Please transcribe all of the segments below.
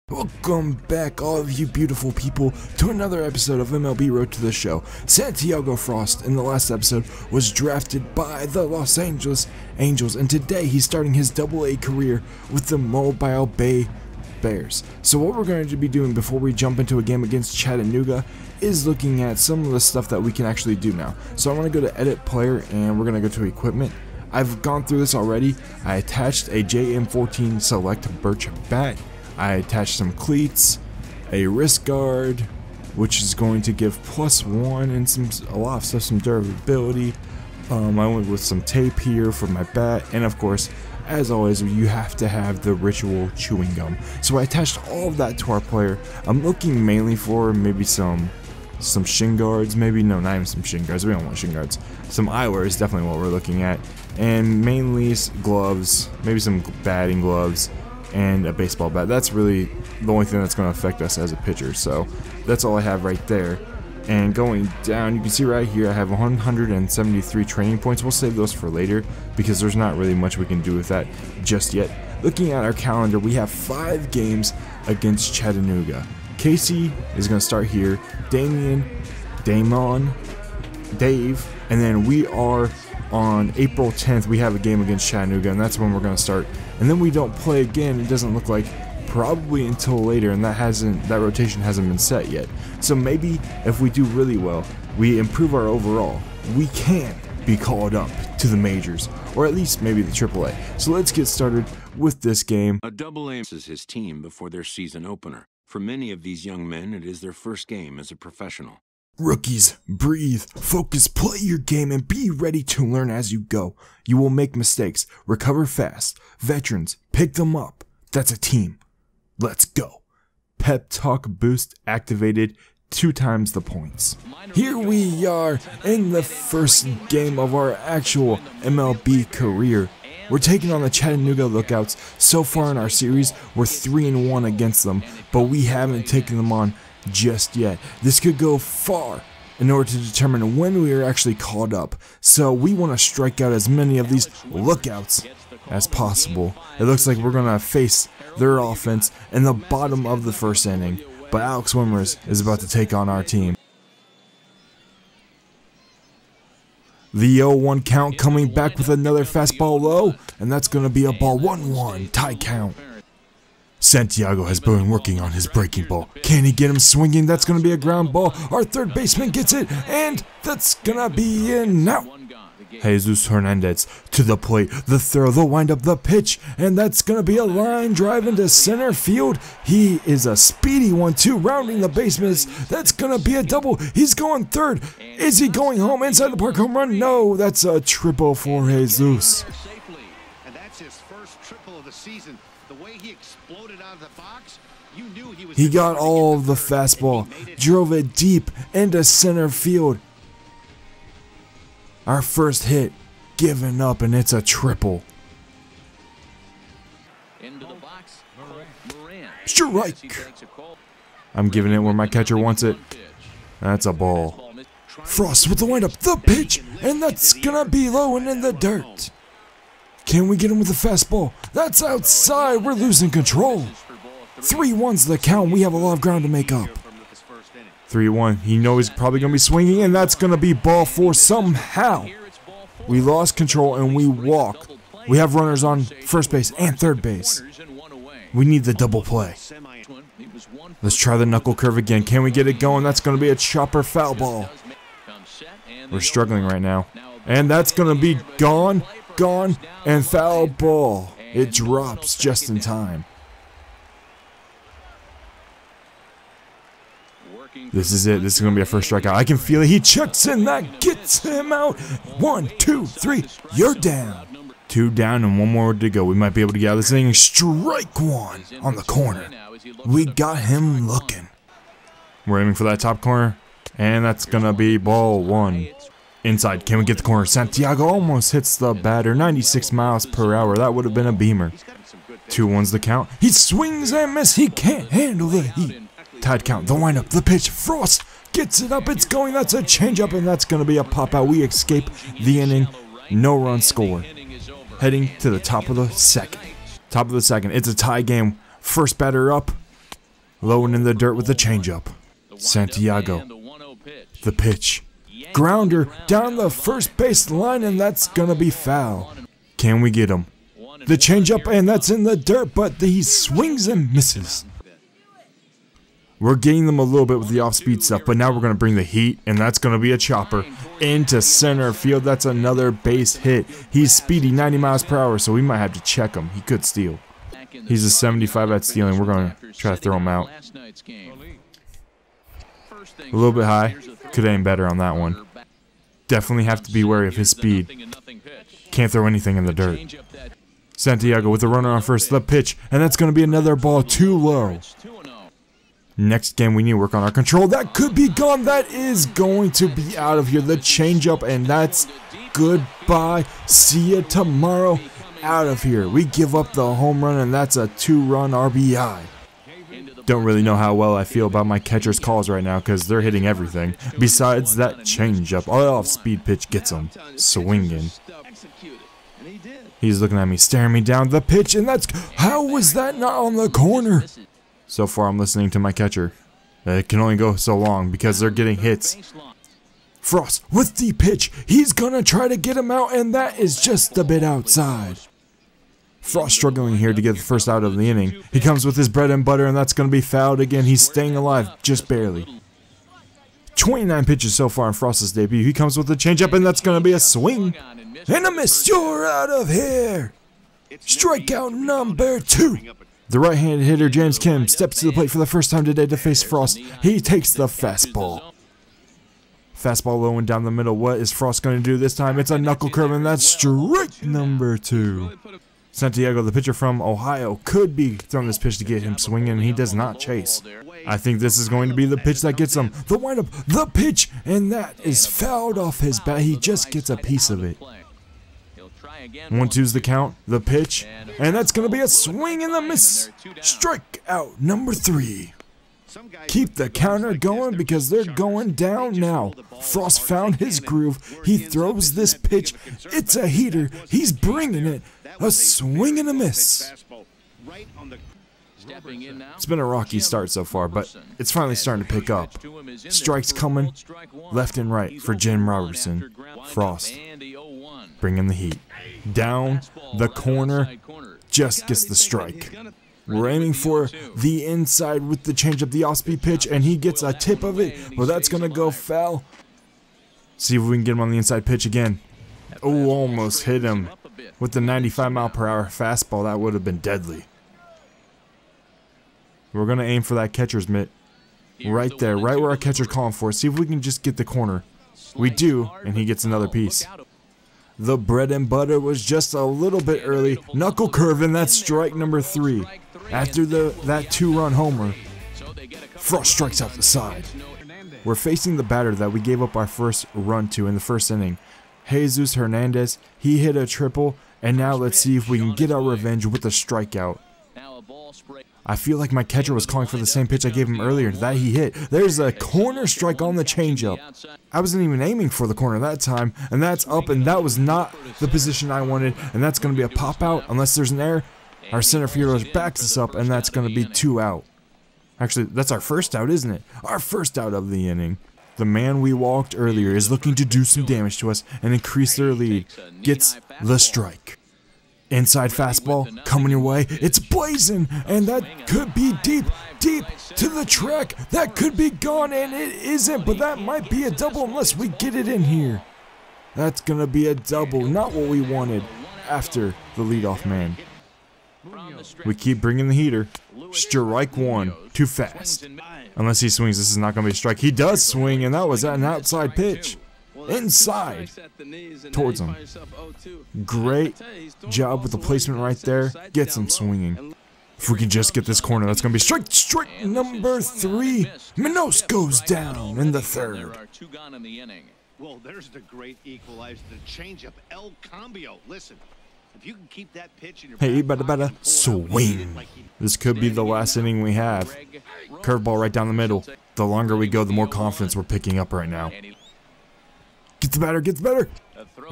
Welcome back, all of you beautiful people, to another episode of MLB Road to the Show. Santiago Frost, in the last episode, was drafted by the Los Angeles Angels, and today he's starting his AA career with the Mobile Bay Bears. So what we're going to be doing before we jump into a game against Chattanooga is looking at some of the stuff that we can actually do now. So I'm going to go to Edit Player, and we're going to go to Equipment. I've gone through this already. I attached a JM14 Select Birch Bat. I attached some cleats, a wrist guard, which is going to give +1 and a lot of stuff, some durability. I went with some tape here for my bat, and of course, as always, you have to have the ritual chewing gum. So I attached all of that to our player. I'm looking mainly for maybe some shin guards, maybe no, not even some shin guards. We don't want shin guards. Some eyewear is definitely what we're looking at, and mainly gloves, maybe some batting gloves, and a baseball bat. That's really the only thing that's going to affect us as a pitcher. So that's all I have right there. And going down, you can see right here I have 173 training points. We'll save those for later because there's not really much we can do with that just yet. Looking at our calendar, we have 5 games against Chattanooga. Casey is going to start here, Damon, Dave, and then we are on April 10th, we have a game against Chattanooga, and that's when we're going to start. And then we don't play again, it doesn't look like, probably until later, and that rotation hasn't been set yet. So maybe if we do really well, we improve our overall, we can be called up to the majors, or at least maybe the AAA. So let's get started with this game. A AA is his team before their season opener. For many of these young men, it is their first game as a professional. Rookies, breathe, focus, play your game, and be ready to learn as you go. You will make mistakes, recover fast. Veterans, pick them up. That's a team. Let's go. Pep Talk boost activated, 2 times the points. Here we are in the first game of our actual MLB career. We're taking on the Chattanooga Lookouts. So far in our series, we're 3-1 against them, but we haven't taken them on just yet. This could go far in order to determine when we are actually called up. So we want to strike out as many of these lookouts as possible. It looks like we're going to face their offense in the bottom of the first inning, but Alex Wimmers is about to take on our team. The 0-1 count coming back with another fastball low, and that's going to be a ball. 1-1 tie count. Santiago has been working on his breaking ball. Can he get him swinging? That's going to be a ground ball. Our third baseman gets it, and that's going to be in now. Jesus Hernandez to the plate. The throw, the windup, the pitch, and that's going to be a line drive into center field. He is a speedy 1-2, rounding the baseman. That's going to be a double. He's going third. Is he going home inside the park home run? No, that's a triple for Jesus. And that's his first triple of the season. The way he exploded out of the box, you knew he was. He got all of the fastball, drove it deep into center field. Our first hit given up, and it's a triple. Strike. I'm giving it where my catcher wants it. That's a ball. Frost with the windup, the pitch, and that's gonna be low and in the dirt. Can we get him with a fastball? That's outside. We're losing control. 3-1's the count. We have a lot of ground to make up. 3-1. You know he's probably going to be swinging, and that's going to be ball 4 somehow. We lost control, and we walk. We have runners on first base and third base. We need the double play. Let's try the knuckle curve again. Can we get it going? That's going to be a chopper foul ball. We're struggling right now. And that's going to be gone, and foul ball. It drops just in time. This is it. This is going to be a first strikeout. I can feel it. He checks in. That gets him out. 1, 2, 3. You're down. 2 down and 1 more to go. We might be able to get out of this thing. Strike 1 on the corner. We got him looking. We're aiming for that top corner. And that's going to be ball 1. Inside. Can we get the corner? Santiago almost hits the batter. 96 miles per hour. That would have been a beamer. 2-1's the count. He swings and misses. He can't handle the heat. Tied count. The windup. The pitch. Frost gets it up. It's going. That's a changeup, and that's going to be a pop out. We escape the inning. No run score. Heading to the top of the second. It's a tie game. First batter up. Low and in the dirt with the changeup. Santiago. The pitch. Grounder down the first base line, and that's gonna be foul. Can we get him? The changeup, and that's in the dirt, but he swings and misses. We're getting them a little bit with the off-speed stuff, but now we're going to bring the heat, and that's going to be a chopper into center field. That's another base hit. He's speedy, 90 miles per hour, so we might have to check him. He could steal. He's a 75 at stealing. We're going to try to throw him out. A little bit high. Could aim better on that one. Definitely have to be wary of his speed. Can't throw anything in the dirt. Santiago with a runner on first. The pitch, and that's going to be another ball too low. Next game, we need to work on our control. That could be gone. That is going to be out of here. The changeup, and that's goodbye. See you tomorrow. Out of here. We give up the home run, and that's a 2-run RBI. Don't really know how well I feel about my catcher's calls right now because they're hitting everything. Besides that changeup, all off-speed pitch gets him swinging. He's looking at me, staring me down. The pitch, and that's... How was that not on the corner? So far, I'm listening to my catcher. It can only go so long because they're getting hits. Frost with the pitch. He's gonna try to get him out, and that is just a bit outside. Frost struggling here to get the first out of the inning. He comes with his bread and butter, and that's gonna be fouled again. He's staying alive, just barely. 29 pitches so far in Frost's debut. He comes with the changeup, and that's gonna be a swing. And a miss. You're out of here. Strikeout number 2. The right-handed hitter, James Kim, steps to the plate for the first time today to face Frost. He takes the fastball. Fastball low and down the middle. What is Frost going to do this time? It's a knuckle curve, and that's strike number 2. Santiago, the pitcher from Ohio, could be throwing this pitch to get him swinging, and he does not chase. I think this is going to be the pitch that gets him. The windup, the pitch, and that is fouled off his bat. He just gets a piece of it. 1-2's the count, the pitch, and that's going to be a swing and a miss. Strikeout number 3. Keep the counter going because they're going down now. Frost found his groove. He throws this pitch. It's a heater. He's bringing it. A swing and a miss. It's been a rocky start so far, but it's finally starting to pick up. Strikes coming left and right for Jim Robertson. Frost bringing the heat. Down the corner, just gets the strike. We're aiming for the inside with the changeup, the off-speed pitch, and he gets a tip of it, but that's going to go foul. See if we can get him on the inside pitch again. Oh, almost hit him with the 95-mile-per-hour fastball. That would have been deadly. We're going to aim for that catcher's mitt. Right there, right where our catcher's calling for. See if we can just get the corner. We do, and he gets another piece. The bread and butter was just a little bit early. Knuckle curve, and that's strike number 3. After that 2-run homer, Frost strikes out the side. We're facing the batter that we gave up our first run to in the first inning. Jesus Hernandez, he hit a triple, and now let's see if we can get our revenge with a strikeout. I feel like my catcher was calling for the same pitch I gave him earlier that he hit. There's a corner strike on the changeup. I wasn't even aiming for the corner that time, and that's up, and that was not the position I wanted, and that's going to be a pop out unless there's an error. Our center fielder backs us up, and that's going to be 2 out. Actually, that's our first out, isn't it? Our first out of the inning. The man we walked earlier is looking to do some damage to us and increase their lead. Gets the strike. Inside fastball coming your way. It's blazing, and that could be deep to the track. That could be gone, and it isn't, but that might be a double unless we get it in here. That's going to be a double, not what we wanted after the leadoff man. We keep bringing the heater. Strike 1, too fast. Unless he swings, this is not going to be a strike. He does swing, and that was an outside pitch. Inside towards him. Great job with the placement right there. Gets him swinging. If we can just get this corner, that's going to be strike number 3. Minos goes down in the 3rd. Well, there's the great equalizer, the changeup, El Cambio. Listen, if you can keep that pitch in your hey, better swing. This could be the last inning we have. Curveball right down the middle. The longer we go, the more confidence we're picking up right now. Get the batter, get the batter.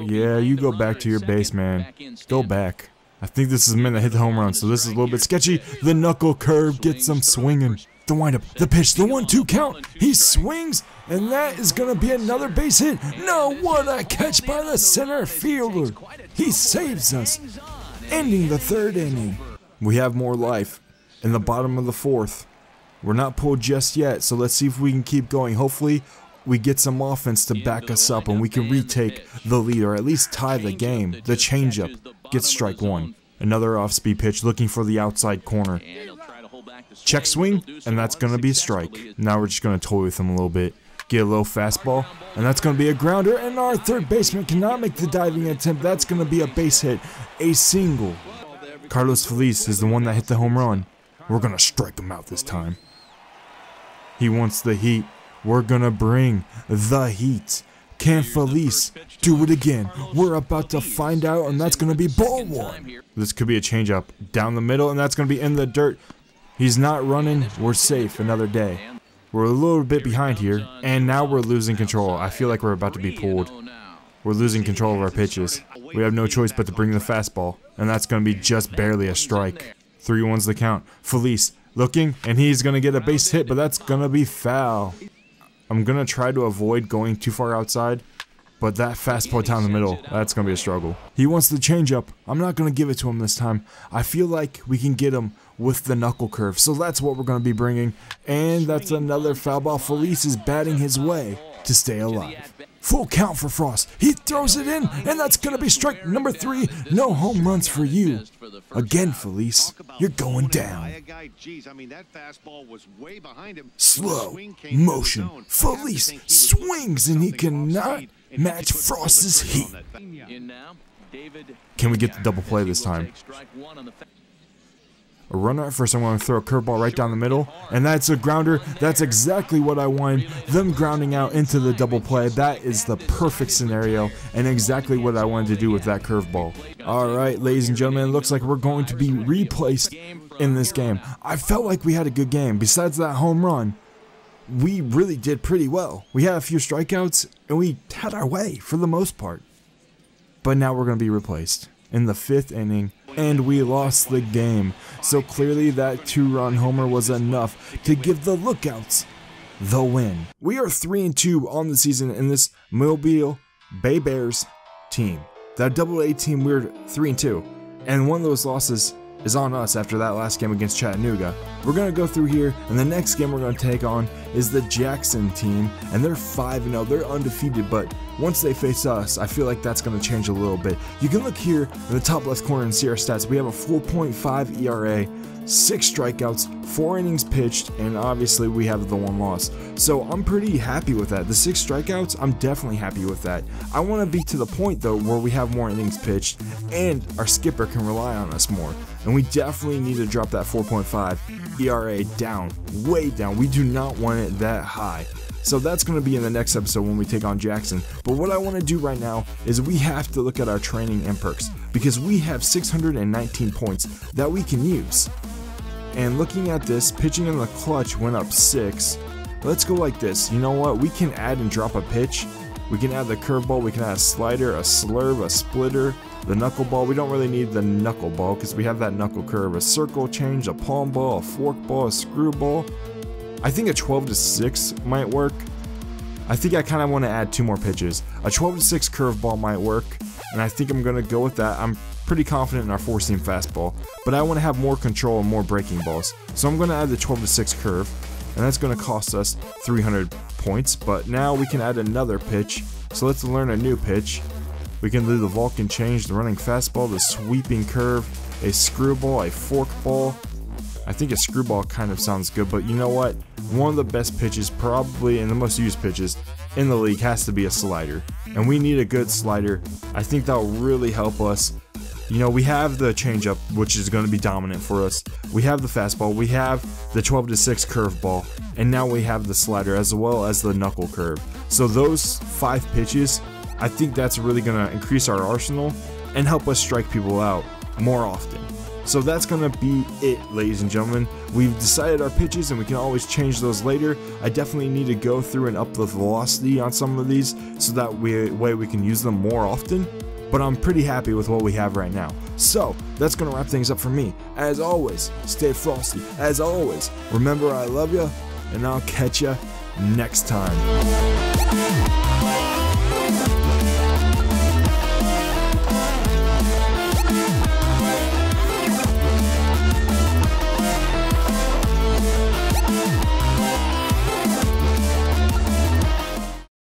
Yeah, you go back to your base, man. Go back. I think this is a man that hit the home run, so this is a little bit sketchy. The knuckle curve gets him swinging. The windup, the pitch, the 1-2 count. He swings, and that is going to be another base hit. No, what a catch by the center fielder. He saves us, ending the 3rd inning. We have more life in the bottom of the 4th. We're not pulled just yet, so let's see if we can keep going. Hopefully, we get some offense to back us up, and we can retake the lead, or at least tie the game. The changeup gets strike 1. Another off-speed pitch, looking for the outside corner. Check swing, and that's going to be a strike. Now we're just going to toy with him a little bit. Get a little fastball, and that's going to be a grounder, and our third baseman cannot make the diving attempt. That's going to be a base hit, a single. Carlos Feliz is the one that hit the home run. We're going to strike him out this time. He wants the heat. We're going to bring the heat. Can Feliz do it again? We're about to find out, and that's going to be ball 1. This could be a changeup down the middle, and that's going to be in the dirt. He's not running. We're safe another day. We're a little bit behind here, and now we're losing control. I feel like we're about to be pulled. We're losing control of our pitches. We have no choice but to bring the fastball, and that's going to be just barely a strike. 3-1's the count. Feliz looking, and he's going to get a base hit, but that's going to be foul. I'm going to try to avoid going too far outside, but that fastball down the middle, that's going to be a struggle. He wants the changeup. I'm not going to give it to him this time. I feel like we can get him with the knuckle curve, so that's what we're going to be bringing. And that's another foul ball. Feliz is batting his way to stay alive. Full count for Frost. He throws it in, and that's going to be strike number 3. No home runs for you. Again, Feliz, you're going down. Slow motion. Feliz swings, and he cannot match Frost's heat. Can we get the double play this time? A runner at first. I'm going to throw a curveball right down the middle, and that's a grounder. That's exactly what I wanted. Them grounding out into the double play. That is the perfect scenario, and exactly what I wanted to do with that curveball. Alright, ladies and gentlemen, it looks like we're going to be replaced in this game. I felt like we had a good game. Besides that home run, we really did pretty well. We had a few strikeouts, and we had our way for the most part. But now we're going to be replaced in the 5th inning, and we lost the game. So clearly that 2-run homer was enough to give the Lookouts the win. We are 3-2 on the season in this Mobile Bay Bears team. That AA team, we're 3-2, and one of those losses is on us after that last game against Chattanooga. We're going to go through here, and the next game we're going to take on is the Jackson team, and they're 5-0. They're undefeated, but once they face us, I feel like that's going to change a little bit. You can look here in the top left corner and see our stats. We have a 4.5 ERA, 6 strikeouts, 4 innings pitched, and obviously we have the 1 loss. So I'm pretty happy with that. The 6 strikeouts, I'm definitely happy with that. I want to be to the point though where we have more innings pitched and our skipper can rely on us more. And we definitely need to drop that 4.5 ERA down, way down. We do not want it that high. So that's going to be in the next episode when we take on Jackson. But what I want to do right now is we have to look at our training and perks, because we have 619 points that we can use. And looking at this, pitching in the clutch went up 6. Let's go like this. You know what? We can add and drop a pitch. We can add the curveball. We can add a slider, a slurve, a splitter, the knuckleball. We don't really need the knuckleball because we have that knuckle curve. A circle change, a palm ball, a fork ball, a screwball. I think a 12-6 might work. I think I kind of want to add 2 more pitches. A 12-6 curveball might work, and I think I'm going to go with that. I'm pretty confident in our 4-seam fastball, but I want to have more control and more breaking balls. So I'm going to add the 12-6 curve, and that's going to cost us 300 points, but now we can add another pitch. So let's learn a new pitch. We can do the Vulcan change, the running fastball, the sweeping curve, a screwball, a fork ball. I think a screwball kind of sounds good, but you know what? One of the best pitches, probably, and the most used pitches in the league has to be a slider. And we need a good slider. I think that will really help us. You know, we have the changeup, which is going to be dominant for us. We have the fastball. We have the 12-6 curveball. And now we have the slider as well as the knuckle curve. So those 5 pitches, I think that's really going to increase our arsenal and help us strike people out more often. So that's going to be it, ladies and gentlemen. We've decided our pitches and we can always change those later. I definitely need to go through and up the velocity on some of these so that way we can use them more often. but I'm pretty happy with what we have right now. So, that's going to wrap things up for me. As always, stay frosty. As always, remember I love you, and I'll catch you next time.